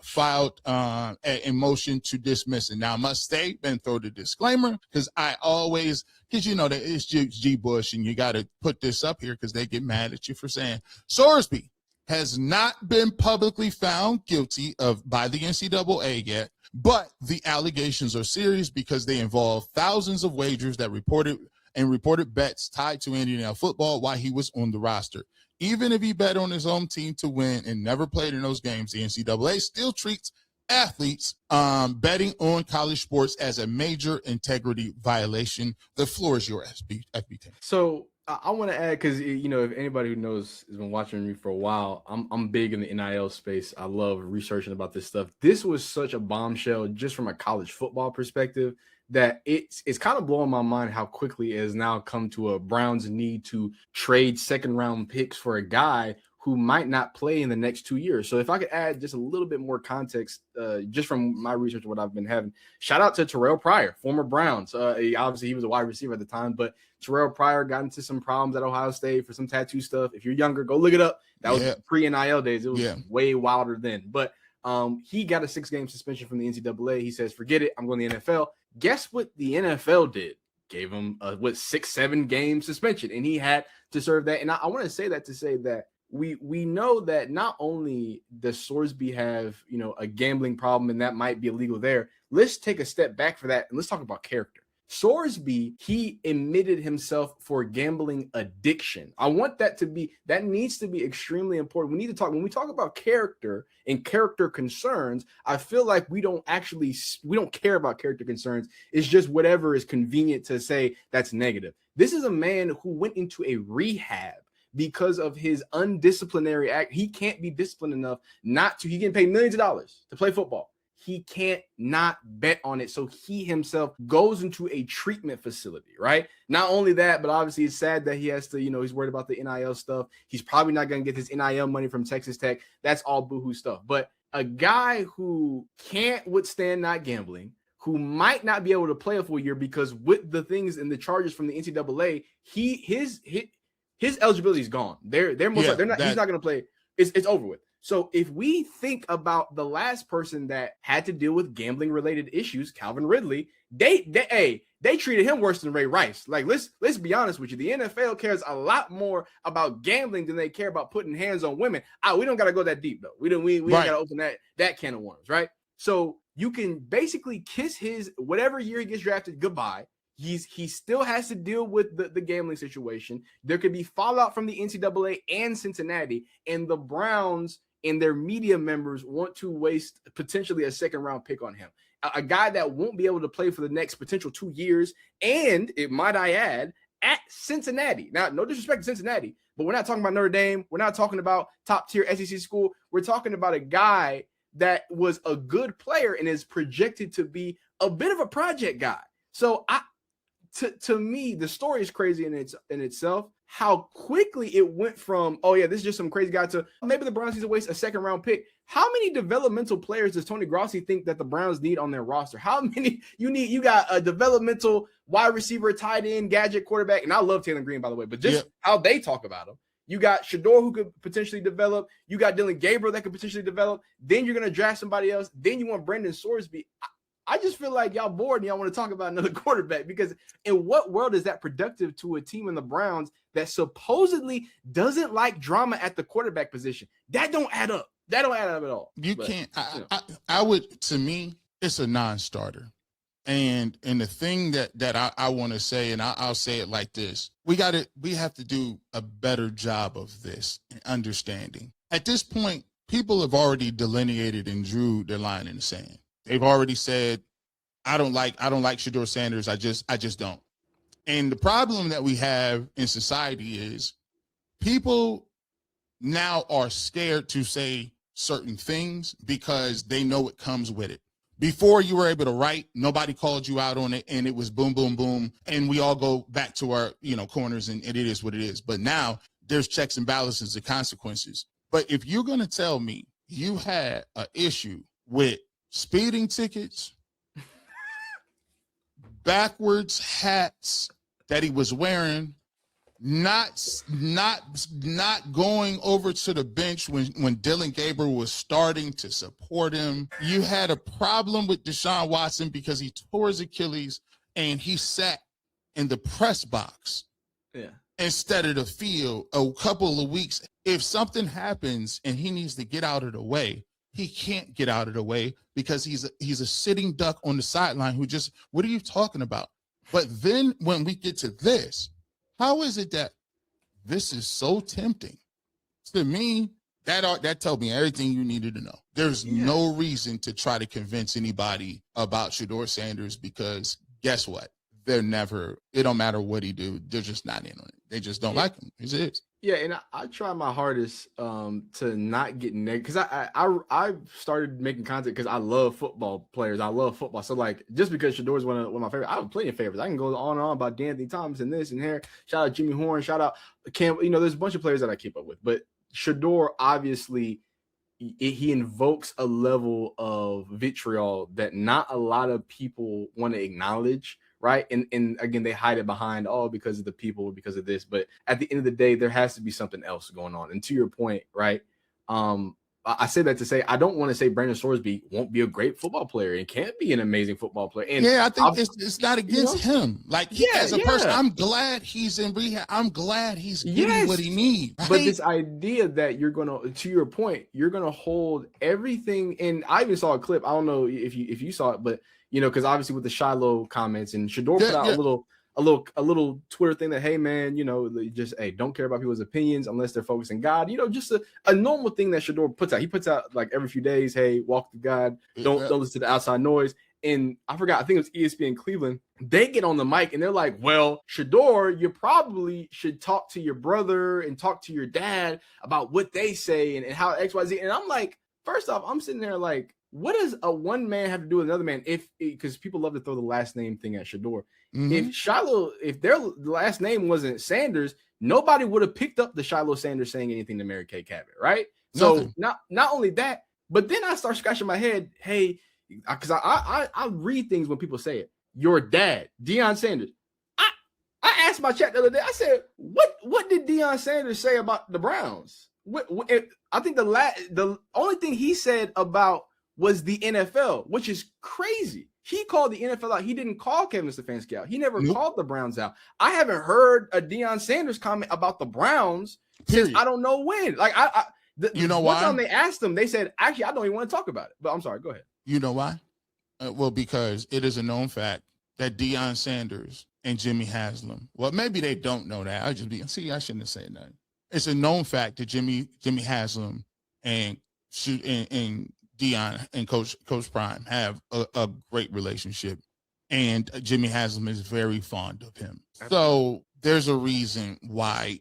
filed a motion to dismiss it. Now, I must say, Ben, throw the disclaimer, because you know that it's G. Bush, and you got to put this up here because they get mad at you for saying Sorsby has not been publicly found guilty by the NCAA yet. But the allegations are serious because they involve thousands of wagers that reported bets tied to Indiana football while he was on the roster. Even if he bet on his own team to win and never played in those games, the NCAA still treats athletes betting on college sports as a major integrity violation. The floor is yours, FBT. So I want to add, because, you know, if anybody who knows has been watching me for a while, I'm big in the NIL space. I love researching about this stuff. This was such a bombshell just from a college football perspective that it's kind of blowing my mind how quickly it has now come to a Browns need to trade second-round picks for a guy who might not play in the next 2 years. So if I could add just a little bit more context, just from my research, what I've been having, shout out to Terrell Pryor, former Browns. Obviously, he was a wide receiver at the time, but Terrell Pryor got into some problems at Ohio State for some tattoo stuff. If you're younger, go look it up. That was pre-NIL days. It was way wilder then. But he got a 6-game suspension from the NCAA. He says, forget it, I'm going to the NFL. Guess what the NFL did? Gave him a 6-7 game suspension, and he had to serve that. And I want to say that to say that we know that not only does Sorsby have, you know, a gambling problem, and that might be illegal there. Let's take a step back for that, and let's talk about character. Sorsby, he admitted himself for gambling addiction. I want that needs to be extremely important. We need to talk, when we talk about character and character concerns, I feel like we don't care about character concerns. It's just whatever is convenient to say that's negative. This is a man who went into a rehab because of his undisciplinary act. He can't be disciplined enough he getting paid millions of dollars to play football. He can't not bet on it. So he himself goes into a treatment facility, right? Not only that, but obviously it's sad that he has to, you know, he's worried about the NIL stuff. He's probably not going to get his NIL money from Texas Tech. That's all boohoo stuff. But a guy who can't withstand not gambling, who might not be able to play a full year because with the things and the charges from the NCAA, his eligibility is gone. He's not going to play. It's over with. So if we think about the last person that had to deal with gambling related issues, Calvin Ridley, they treated him worse than Ray Rice. Like, let's be honest with you. The NFL cares a lot more about gambling than they care about putting hands on women. We don't got to go that deep though. We ain't got to open that can of worms, right? So you can basically kiss his whatever year he gets drafted goodbye. He still has to deal with the gambling situation. There could be fallout from the NCAA and Cincinnati, and the Browns and their media members want to waste potentially a second-round pick on him. A guy that won't be able to play for the next potential 2 years, and it might I add, at Cincinnati. Now, no disrespect to Cincinnati, but we're not talking about Notre Dame. We're not talking about top-tier SEC school. We're talking about a guy that was a good player and is projected to be a bit of a project guy. So to me, the story is crazy in itself. How quickly it went from, oh yeah, this is just some crazy guy, to maybe the Browns need to waste a second-round pick. How many developmental players does Tony Grossi think that the Browns need on their roster? How many you got a developmental wide receiver, tight end, gadget quarterback, and I love Taylor Green, by the way, but just how they talk about him. You got Shedeur who could potentially develop. You got Dylan Gabriel that could potentially develop. Then you're going to draft somebody else. Then you want Brendan Sorsby. I just feel like y'all bored and y'all want to talk about another quarterback, because in what world is that productive to a team in the Browns that supposedly doesn't like drama at the quarterback position? That don't add up. That don't add up at all. I would, to me, it's a non-starter. And the thing that I want to say, and I'll say it like this: we have to do a better job of this understanding. At this point, people have already delineated and drew their line in the sand. They've already said, I don't like Shedeur Sanders. I just don't. And the problem that we have in society is people now are scared to say certain things because they know it comes with it. Before you were able to write, nobody called you out on it, and it was boom, boom, boom, and we all go back to our corners, and it is what it is. But now there's checks and balances and consequences. But if you're going to tell me you had an issue with speeding tickets, backwards hats that he was wearing, not going over to the bench when Dylan Gabriel was starting to support him. You had a problem with Deshaun Watson because he tore his Achilles and he sat in the press box instead of the field a couple of weeks. If something happens and he needs to get out of the way, he can't get out of the way because he's a sitting duck on the sideline who just, what are you talking about? But then when we get to this, how is it that this is so tempting? To me, that told me everything you needed to know. There's no reason to try to convince anybody about Shedeur Sanders, because guess what? It don't matter what he do. They're just not in on it. They just don't like him. It is. Yeah, and I try my hardest to not get negative, because I started making content because I love football players. I love football. So like, just because Shedeur is one of my favorites, I have plenty of favorites. I can go on and on about D'Anthony Thomas and this and here. Shout out Jimmy Horn. Shout out Cam. There's a bunch of players that I keep up with, but Shedeur, obviously, he invokes a level of vitriol that not a lot of people want to acknowledge. Right. And again, they hide it behind, because of the people, because of this. But at the end of the day, there has to be something else going on. And to your point, right. I say that to say, I don't want to say Brandon Sorsby won't be a great football player and can't be an amazing football player. And I think it's not against him. Like, as a person, I'm glad he's in rehab. I'm glad he's getting what he needs. Right? But this idea that you're going to your point, you're going to hold everything. And I even saw a clip. I don't know if you saw it, but because obviously with the Shiloh comments, and Shedeur put out a little Twitter thing that, hey man, just, hey, don't care about people's opinions unless they're focused on God. Just a normal thing that Shedeur puts out. He puts out like every few days, hey, walk to God, don't listen to the outside noise. And I forgot, I think it was ESPN Cleveland. They get on the mic and they're like, well, Shedeur, you probably should talk to your brother and talk to your dad about what they say and how XYZ. And I'm like, first off, I'm sitting there like, what does a one man have to do with another man? Because people love to throw the last name thing at Shedeur. Mm-hmm. If their last name wasn't Sanders, nobody would have picked up the Shiloh Sanders saying anything to Mary Kay Cabot, right? So not only that, but then I start scratching my head, hey, because I read things when people say it. Your dad, Deion Sanders. I asked my chat the other day, I said, what did Deion Sanders say about the Browns? I think the only thing he said about was the NFL, which is crazy. He called the NFL out. He didn't call Kevin Stefanski out. He never called the Browns out. I haven't heard a Deion Sanders comment about the Browns since I don't know when. Like, why? One time they asked him, they said, actually, I don't even want to talk about it. But I'm sorry, go ahead. You know why? Well, because it is a known fact that Deion Sanders and Jimmy Haslam, well, maybe they don't know that. I shouldn't have said that. It's a known fact that Jimmy Haslam and Deion and Coach Prime have a great relationship, and Jimmy Haslam is very fond of him. So there's a reason why,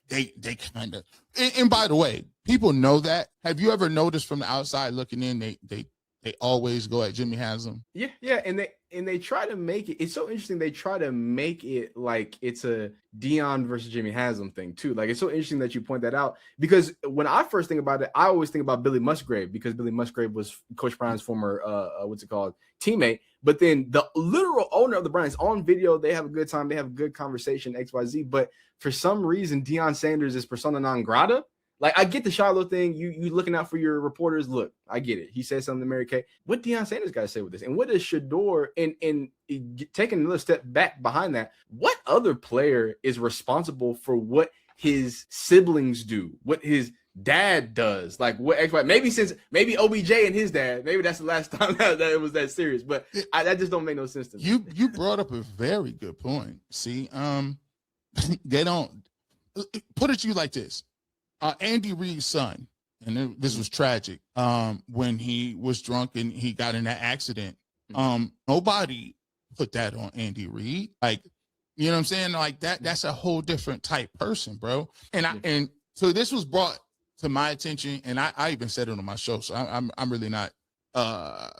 they kind of, and by the way, people know that. Have you ever noticed from the outside looking in, they always go at Jimmy Haslam? Yeah, and they try to make it. It's so interesting. They try to make it like it's a Deion versus Jimmy Haslam thing too. Like, it's so interesting that you point that out, because when I first think about it, I always think about Billy Musgrave, because Billy Musgrave was Coach Bryant's former teammate. But then the literal owner of the Bryants on video, they have a good time, they have a good conversation, XYZ. But for some reason, Deion Sanders is persona non grata. Like, I get the Shiloh thing. You looking out for your reporters. Look, I get it. He said something to Mary Kay. What Deion Sanders got to say with this? And what does Shedeur, and taking another step back behind that, what other player is responsible for what his siblings do, what his dad does? Like, what? Maybe OBJ and his dad, maybe that's the last time that it was that serious. But that just don't make no sense to me. You brought up a very good point. See, they don't put it to you like this. Andy Reid's son, and this was tragic, when he was drunk and he got in that accident. Nobody put that on Andy Reid. Like, you know what I'm saying? Like, that's a whole different type person, bro. And so this was brought to my attention, and I even said it on my show, so I'm really not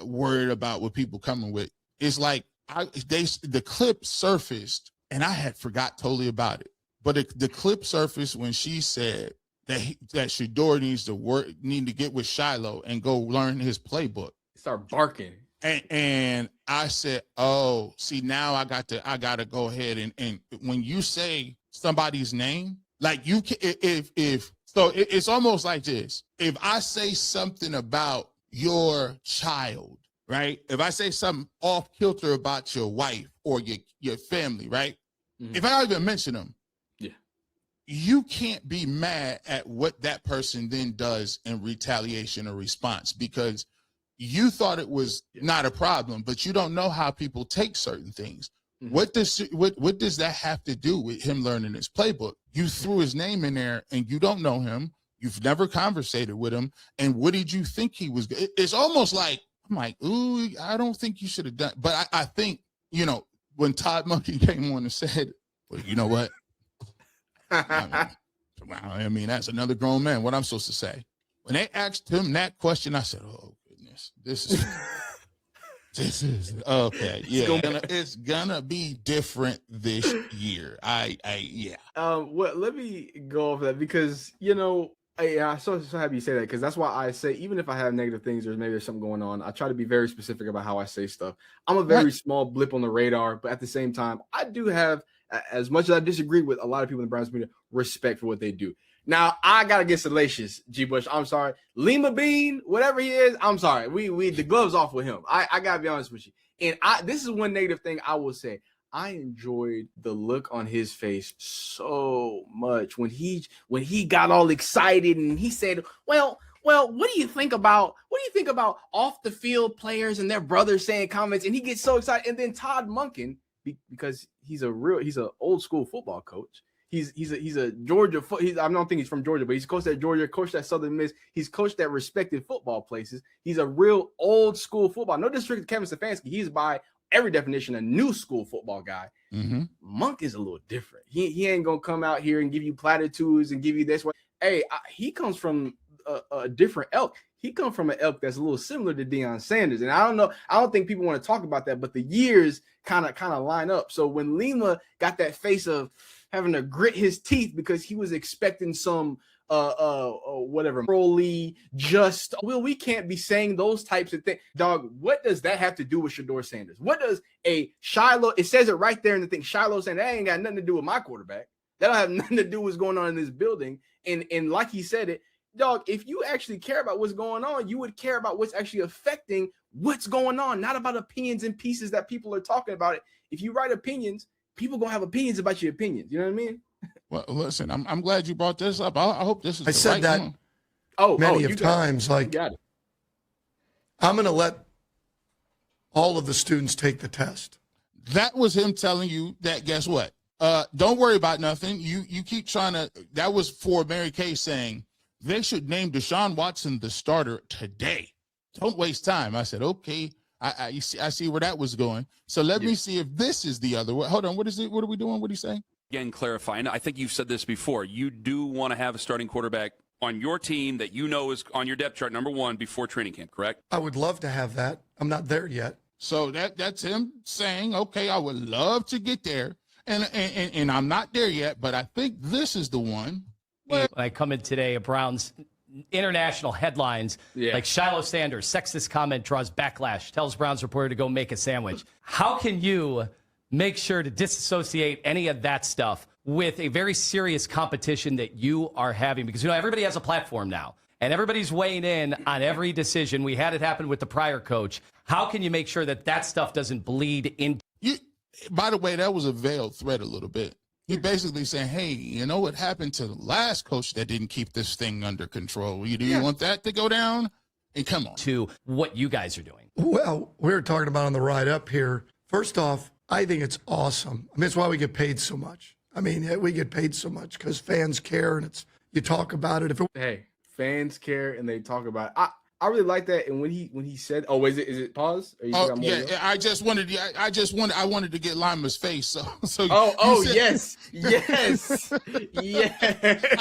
worried about what people coming with. It's like the clip surfaced, and I had forgot totally about it. But the clip surfaced when she said that Shedeur need to get with Shiloh and go learn his playbook. Start barking. And I said, oh, see, now I got to go ahead and when you say somebody's name, like, you can, it's almost like this. If I say something about your child, right? If I say something off kilter about your wife or your family, right? Mm-hmm. If I don't even mention them, you can't be mad at what that person then does in retaliation or response, because you thought it was not a problem, but you don't know how people take certain things. Mm-hmm. What does that have to do with him learning his playbook? You threw his name in there and you don't know him. You've never conversated with him. And what did you think he was? It's almost like, I'm like, ooh, I don't think you should have done. But I think, when Todd Monkey came on and said, well, you know what? I mean, that's another grown man. What I'm supposed to say? When they asked him that question, I said, "Oh goodness, this is okay. Yeah, it's gonna be different this year." Yeah. Well, let me go over that, because I'm so happy you say that, because that's why I say, even if I have negative things or maybe there's something going on, I try to be very specific about how I say stuff. I'm a very small blip on the radar, but at the same time, I do have, as much as I disagree with a lot of people in the Browns media, respect for what they do. Now, I gotta get salacious, G. Bush. I'm sorry. Lima Bean, whatever he is, I'm sorry. We the gloves off with him. I gotta be honest with you. And this is one negative thing I will say. I enjoyed the look on his face so much when he got all excited and he said, well, what do you think about off the field players and their brothers saying comments? And he gets so excited. And then Todd Monken, because he's an old school football coach. He's a Georgia. I don't think he's from Georgia, but he's coached at Georgia, coached at Southern Miss. He's coached at respected football places. He's a real old school football. No disrespect to Kevin Stefanski. He's by every definition a new school football guy. Mm-hmm. Monk is a little different. He ain't gonna come out here and give you platitudes and give you this one. Hey, he comes from a different elk. He comes from an elk that's a little similar to Deion Sanders. And I don't know. I don't think people want to talk about that, but the years kind of line up. So when Lima got that face of having to grit his teeth because he was expecting some whatever, Crowley, just, well, we can't be saying those types of things. Dog, what does that have to do with Shedeur Sanders? What does a Shiloh, it says it right there in the thing, Shiloh saying that ain't got nothing to do with my quarterback. That don't have nothing to do with what's going on in this building. And like he said it, dog, if you actually care about what's going on, you would care about what's actually affecting what's going on, not about opinions and pieces that people are talking about it. If you write opinions, people gonna have opinions about your opinions. You know what I mean? Well, listen, I'm glad you brought this up. I hope this is. I said that many of times. Like, I'm going to let all of the students take the test. That was him telling you that, guess what? Don't worry about nothing. You keep trying to, that was for Mary Kay saying they should name Deshaun Watson the starter today. Don't waste time. I said, okay, I see where that was going. So let me see if this is the other way. Hold on, what is it? What are we doing? What are you saying? Again, clarifying, I think you've said this before. You do want to have a starting quarterback on your team that you know is on your depth chart, number one, before training camp, correct? I would love to have that. I'm not there yet. So that's him saying, okay, I would love to get there. And I'm not there yet, but I think this is the one. When I come in today, a Browns international headlines like Shedeur Sanders, sexist comment draws backlash, tells Browns reporter to go make a sandwich. How can you make sure to disassociate any of that stuff with a very serious competition that you are having? Because, everybody has a platform now, and everybody's weighing in on every decision. We had it happen with the prior coach. How can you make sure that that stuff doesn't bleed in? By the way, that was a veiled threat a little bit. He basically saying, hey, you know what happened to the last coach that didn't keep this thing under control? Do you want that to go down? And come on. To what you guys are doing. Well, we were talking about on the ride up here. First off, I think it's awesome. I mean, it's why we get paid so much. I mean, we get paid so much because fans care, and you talk about it. Hey, fans care and they talk about it. I really like that. And when he said, "Oh, is it pause?" I wanted to get Lima's face. So yes. I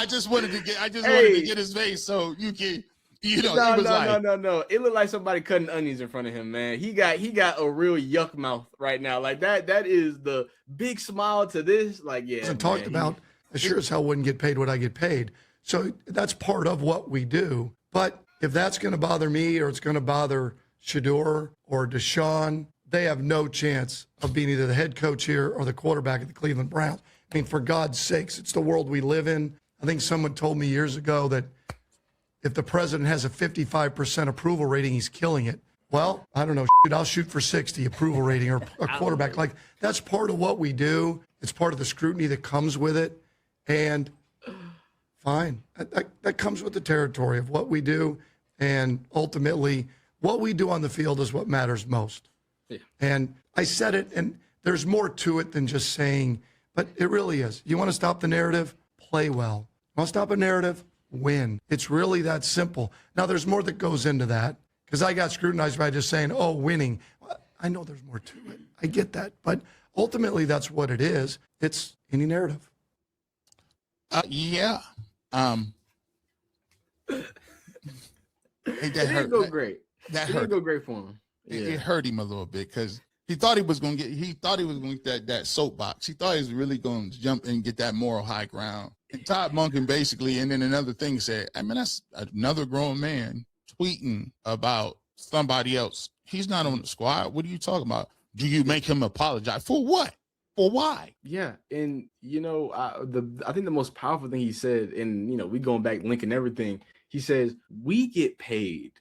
just wanted to get his face so you can. No. It looked like somebody cutting onions in front of him, man. He got a real yuck mouth right now. Like that is the big smile to this. Like, yeah. Talked about. I sure as hell wouldn't get paid what I get paid. So that's part of what we do. But if that's going to bother me or it's going to bother Shedeur or Deshaun, they have no chance of being either the head coach here or the quarterback of the Cleveland Browns. I mean, for God's sakes, it's the world we live in. I think someone told me years ago that if the president has a 55% approval rating, he's killing it. Well, I don't know. I'll shoot for 60 approval rating or a quarterback. Like, that's part of what we do. It's part of the scrutiny that comes with it. And fine. That comes with the territory of what we do. And ultimately, what we do on the field is what matters most. Yeah. And I said it, and there's more to it than just saying, but it really is. You want to stop the narrative? Play well. You want to stop a narrative? Win. It's really that simple. Now, there's more that goes into that, because I got scrutinized by just saying, oh, winning. I know there's more to it. I get that. But ultimately, that's what it is. It's any narrative. Yeah. It didn't go great. That it hurt. Didn't go great for him. It hurt him a little bit because he thought he was going to get that soapbox. He thought he was really going to jump and get that moral high ground. And Todd Monken basically, and then another thing said, I mean, that's another grown man tweeting about somebody else. He's not on the squad. What are you talking about? Do you make him apologize for what? For why? Yeah, and I think the most powerful thing he said, and we going back linking everything. He says, we get paid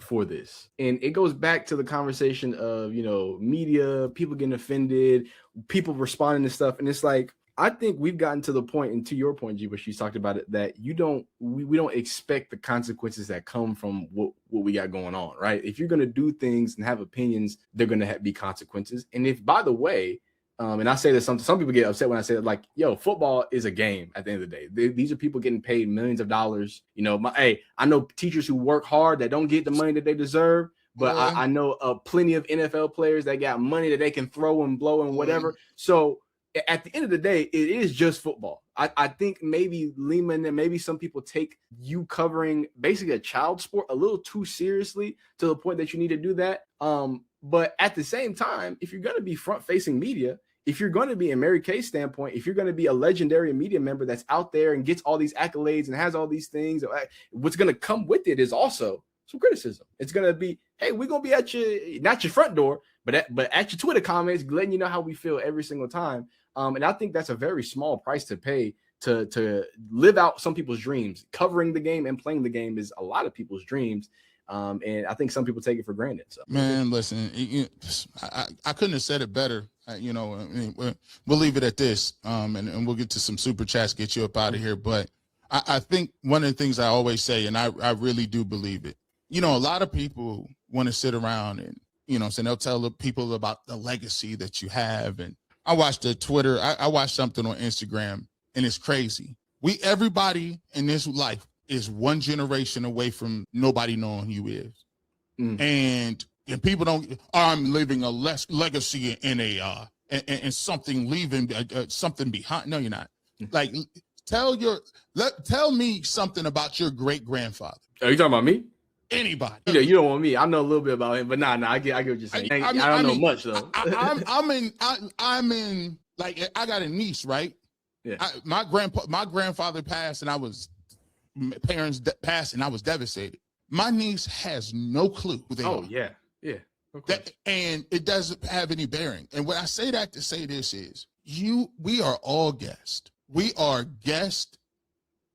for this. And it goes back to the conversation of, media, people getting offended, people responding to stuff. And it's like, I think we've gotten to the point, and to your point, G, where she's talked about it, that we don't expect the consequences that come from what we got going on, right? If you're going to do things and have opinions, they're going to be consequences. And if, by the way, and I say that some people get upset when I say that, like, football is a game at the end of the day. These are people getting paid millions of dollars. I know teachers who work hard that don't get the money that they deserve, but I know plenty of NFL players that got money that they can throw and blow and whatever. So at the end of the day, it is just football. I think maybe Lehman and maybe some people take you covering basically a child sport a little too seriously to the point that you need to do that. But at the same time, if you're going to be front-facing media, if you're going to be, in Mary Kay's standpoint, if you're going to be a legendary media member that's out there and gets all these accolades and has all these things, what's going to come with it is also some criticism. It's going to be, hey, we're going to be at your, not your front door, but at your Twitter comments, letting you know how we feel every single time. And I think that's a very small price to pay to live out some people's dreams. Covering the game and playing the game is a lot of people's dreams. And I think some people take it for granted. So, man, listen, I couldn't have said it better. We'll leave it at this, and we'll get to some super chats, get you up out of here. But I think one of the things I always say, and I really do believe it, a lot of people want to sit around You know what I'm saying? They'll tell the people about the legacy that you have. And I watched the Twitter. I watched something on Instagram, and it's crazy. Everybody in this life is one generation away from nobody knowing who you is. And people don't, I'm leaving a legacy in and something leaving something behind. No, you're not. Like, tell me something about your great grandfather. Are you talking about me? Anybody? You don't want me. I know a little bit about him, but nah, I get what you're saying. I don't know much though. I'm in. Like, I got a niece, right? Yeah. My grandfather passed, and I was devastated. My niece has no clue who they are. Oh yeah. And it doesn't have any bearing. And when I say that to say this is, we are all guests. We are guests,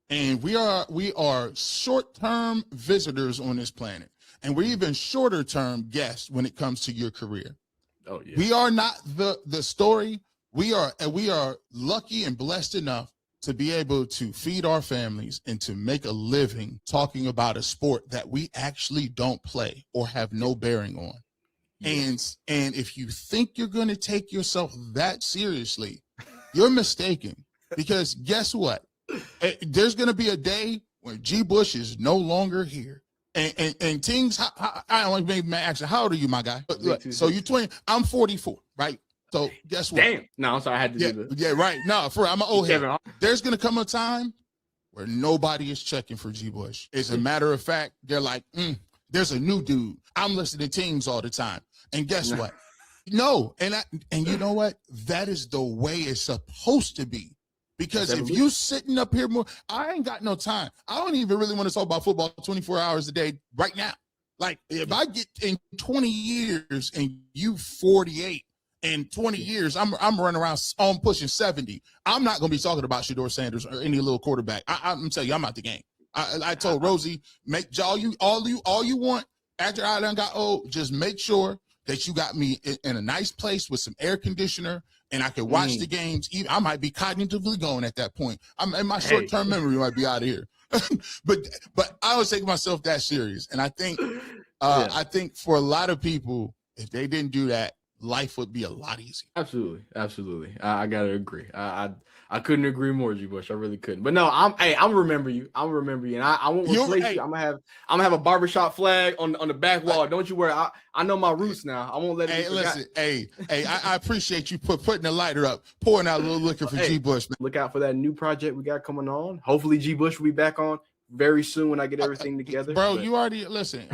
and we are short-term visitors on this planet. And we're even shorter-term guests when it comes to your career. Oh yeah. We are not the story. We are lucky and blessed enough to be able to feed our families and to make a living talking about a sport that we actually don't play or have no bearing on. Yes. And if you think you're going to take yourself that seriously, you're mistaken, because guess what? There's going to be a day when G. Bush is no longer here. And TINGZ, I don't maybe ask you, how old are you, my guy? So you're 20, I'm 44, right? So guess what? Damn. No, I'm sorry, I had to do this. Yeah, right. No, I'm an old head. There's going to come a time where nobody is checking for G. Bush. As a matter of fact, they're like, there's a new dude. I'm listening to TINGZ all the time. And guess what? No. And you know what? That is the way it's supposed to be. Because if you sitting up here more, I ain't got no time. I don't even really want to talk about football 24 hours a day right now. Like, if I get in 20 years and you 48, in 20 years, I'm running around, I'm pushing 70. I'm not going to be talking about Shedeur Sanders or any little quarterback. I'm telling you, I'm out the game. I told Rosie, make all you want after I done got old, just make sure that you got me in a nice place with some air conditioner, and I can watch the games. I might be cognitively going at that point. My short-term memory might be out of here. but I don't take myself that serious. And I think for a lot of people, if they didn't do that, life would be a lot easier. Absolutely. I gotta agree. I couldn't agree more, G. Bush. I really couldn't. But no, I'm remember you. And I won't replace you. I'm gonna have a barbershop flag on the back wall. Don't you worry. I know my roots now. I won't let it be forgotten. I appreciate you putting the lighter up, pouring out a little liquor for G. Bush. Man. Look out for that new project we got coming on. Hopefully G. Bush will be back on very soon when I get everything together. Bro, you already listen.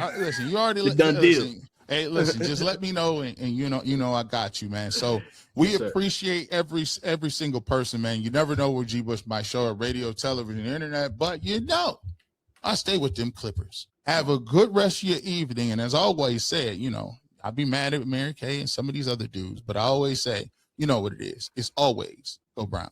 You already done deal. Hey, listen, just let me know, and you know I got you, man. So we appreciate every single person, man. You never know where G. Bush might show up, radio, television, internet, but I stay with them Clippers. Have a good rest of your evening, and as I always said, I'll be mad at Mary Kay and some of these other dudes, but I always say, you know what it is. It's always go Brown.